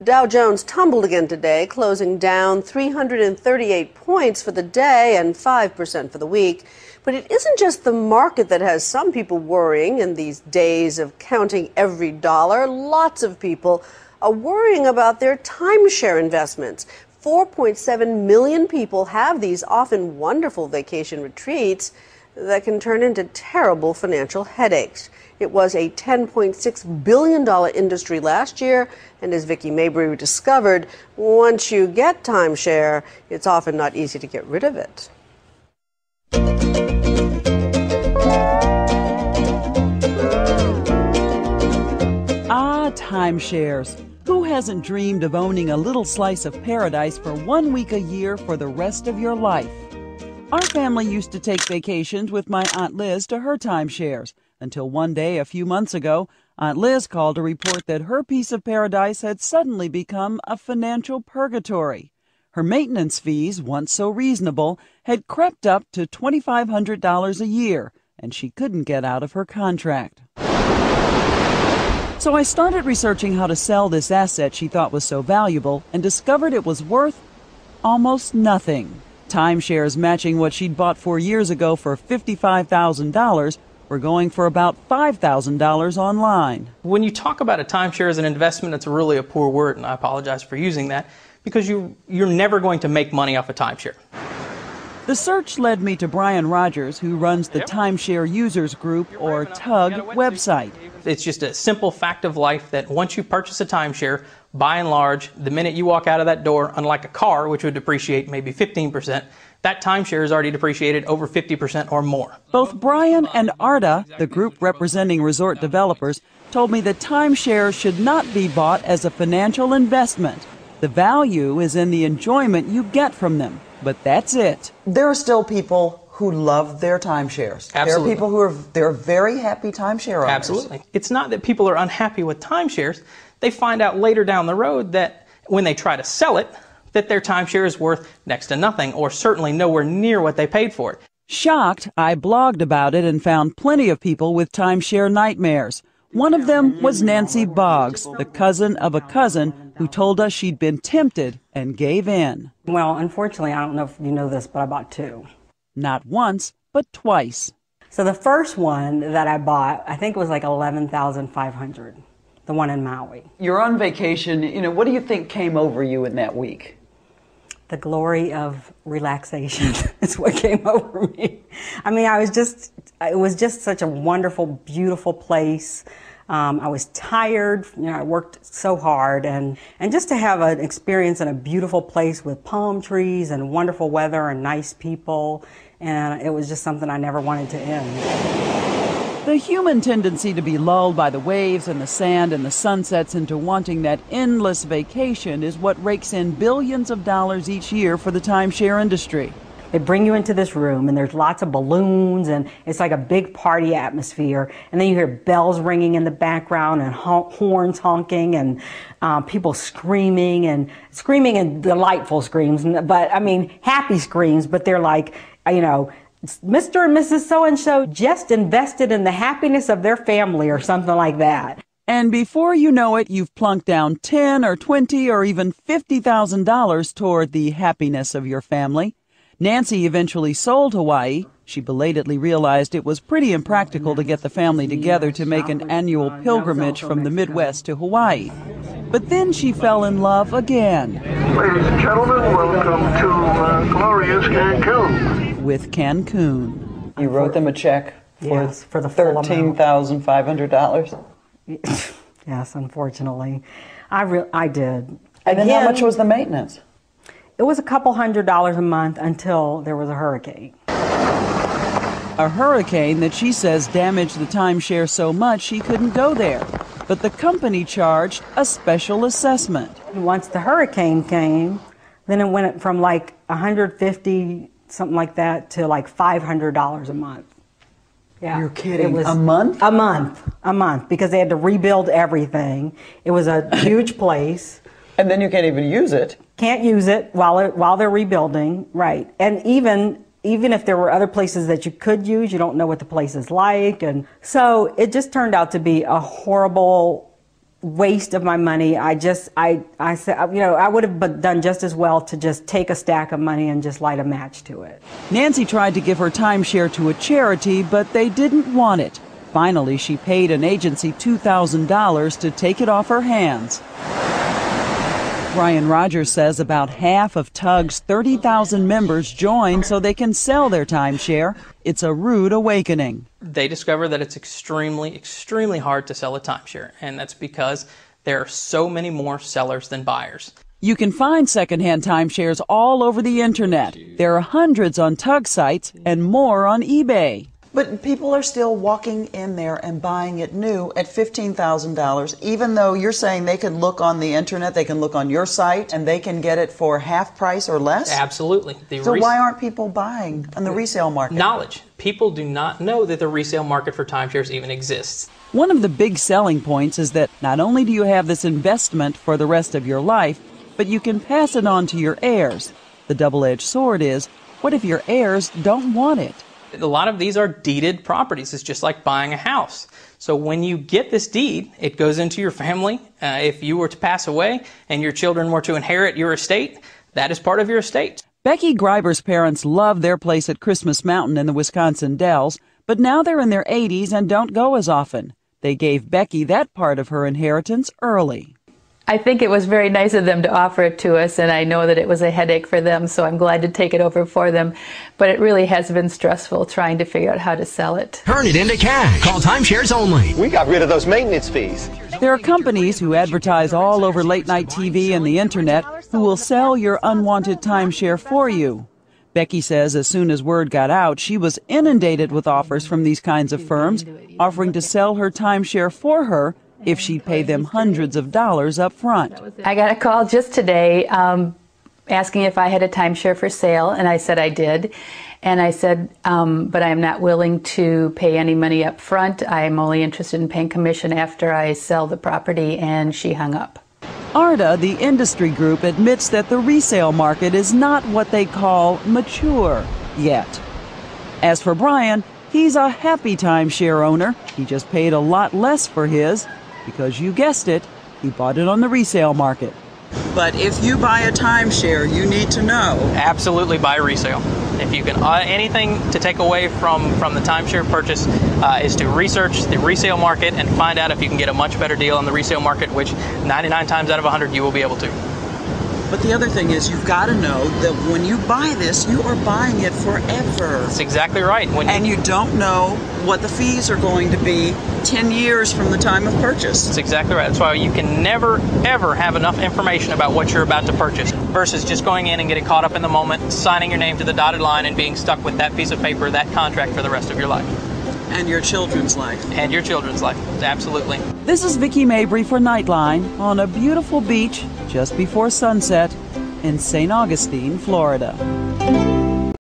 Dow Jones tumbled again today, closing down 338 points for the day and 5% for the week. But it isn't just the market that has some people worrying in these days of counting every dollar. Lots of people are worrying about their timeshare investments. 4.7 million people have these often wonderful vacation retreats that can turn into terrible financial headaches. It was a $10.6 billion industry last year, and as Vicki Mabry discovered, once you get timeshare, it's often not easy to get rid of it. Ah, timeshares. Who hasn't dreamed of owning a little slice of paradise for 1 week a year for the rest of your life? Our family used to take vacations with my Aunt Liz to her timeshares, until one day a few months ago, Aunt Liz called to report that her piece of paradise had suddenly become a financial purgatory. Her maintenance fees, once so reasonable, had crept up to $2,500 a year, and she couldn't get out of her contract. So I started researching how to sell this asset she thought was so valuable and discovered it was worth almost nothing. Timeshares matching what she'd bought 4 years ago for $55,000 were going for about $5,000 online. When you talk about a timeshare as an investment, it's really a poor word, and I apologize for using that, because you're never going to make money off a timeshare. The search led me to Brian Rogers, who runs the Timeshare Users Group, or TUG, website. It's just a simple fact of life that once you purchase a timeshare, by and large, the minute you walk out of that door, unlike a car, which would depreciate maybe 15%, that timeshare is already depreciated over 50% or more. Both Brian and Arda, the group representing resort developers, told me that timeshares should not be bought as a financial investment. The value is in the enjoyment you get from them, but that's it. There are still people who love their timeshares. Absolutely. There are people who they're very happy timeshare owners. Absolutely. It's not that people are unhappy with timeshares. They find out later down the road that when they try to sell it, that their timeshare is worth next to nothing, or certainly nowhere near what they paid for it. Shocked, I blogged about it and found plenty of people with timeshare nightmares. One of them was Nancy Boggs, the cousin of a cousin who told us she'd been tempted and gave in. Well, unfortunately, I don't know if you know this, but I bought two. Not once, but twice. So the first one that I bought, I think it was like $11,500, the one in Maui. You're on vacation. What do you think came over you in that week? The glory of relaxation is what came over me. I mean, it was just such a wonderful, beautiful place. I was tired, I worked so hard, and just to have an experience in a beautiful place with palm trees and wonderful weather and nice people, and it was just something I never wanted to end. The human tendency to be lulled by the waves and the sand and the sunsets into wanting that endless vacation is what rakes in billions of dollars each year for the timeshare industry. They bring you into this room, and there's lots of balloons, and it's like a big party atmosphere. And then you hear bells ringing in the background and horns honking and people screaming and delightful screams. But, I mean, happy screams, but they're like, Mr. and Mrs. So-and-so just invested in the happiness of their family or something like that. And before you know it, you've plunked down $10,000 or $20,000 or even $50,000 toward the happiness of your family. Nancy eventually sold Hawaii. She belatedly realized it was pretty impractical to get the family together to make an annual pilgrimage from the Midwest to Hawaii. But then she fell in love again. Ladies and gentlemen, welcome to glorious Cancun. With Cancun. You wrote them a check for, yes, for the full $13,500? Yes, unfortunately. I did. And then how much was the maintenance? It was a couple $100 a month until there was a hurricane. A hurricane that she says damaged the timeshare so much she couldn't go there. But the company charged a special assessment. Once the hurricane came, then it went from like $150, something like that, to like $500 a month. Yeah. You're kidding. It was a month? A month, because they had to rebuild everything. It was a huge place. And then you can't even use it. Can't use it while they're rebuilding, right? And even if there were other places that you could use, you don't know what the place is like, and so it just turned out to be a horrible waste of my money. I said, you know, I would have done just as well to just take a stack of money and just light a match to it. Nancy tried to give her timeshare to a charity, but they didn't want it. Finally, she paid an agency $2,000 to take it off her hands. Brian Rogers says about half of Tug's 30,000 members join so they can sell their timeshare. It's a rude awakening. They discover that it's extremely, extremely hard to sell a timeshare, and that's because there are so many more sellers than buyers. You can find secondhand timeshares all over the internet. There are hundreds on Tug sites and more on eBay. But people are still walking in there and buying it new at $15,000, even though you're saying they can look on the internet, they can look on your site, and they can get it for half price or less? Absolutely. So why aren't people buying on the resale market? Knowledge. People do not know that the resale market for timeshares even exists. One of the big selling points is that not only do you have this investment for the rest of your life, but you can pass it on to your heirs. The double-edged sword is, what if your heirs don't want it? A lot of these are deeded properties. It's just like buying a house. So when you get this deed, it goes into your family. If you were to pass away and your children were to inherit your estate, that is part of your estate. Becky Greiber's parents love their place at Christmas Mountain in the Wisconsin Dells, but now they're in their 80s and don't go as often. They gave Becky that part of her inheritance early. I think it was very nice of them to offer it to us, and I know that it was a headache for them, so I'm glad to take it over for them. But it really has been stressful trying to figure out how to sell it. Turn it into cash. Call Timeshares only. We got rid of those maintenance fees. There are companies who advertise all over late-night TV and the internet who will sell your unwanted timeshare for you. Becky says as soon as word got out, she was inundated with offers from these kinds of firms, offering to sell her timeshare for her if she'd pay them hundreds of dollars up front. I got a call just today asking if I had a timeshare for sale, and I said I did. And I said, but I am not willing to pay any money up front. I am only interested in paying commission after I sell the property, and she hung up. ARDA, the industry group, admits that the resale market is not what they call mature yet. As for Brian, he's a happy timeshare owner. He just paid a lot less for his because, you guessed it, he bought it on the resale market. But if you buy a timeshare, you need to know. Absolutely buy resale. If you can, anything to take away from the timeshare purchase is to research the resale market and find out if you can get a much better deal on the resale market, which 99 times out of 100 you will be able to. But the other thing is you've got to know that when you buy this, you are buying it forever. That's exactly right. And you don't know what the fees are going to be 10 years from the time of purchase. That's exactly right. That's why you can never, ever have enough information about what you're about to purchase versus just going in and getting caught up in the moment, signing your name to the dotted line and being stuck with that piece of paper, that contract for the rest of your life. And your children's life. And your children's life. Absolutely. This is Vicki Mabry for Nightline on a beautiful beach just before sunset in St. Augustine, Florida.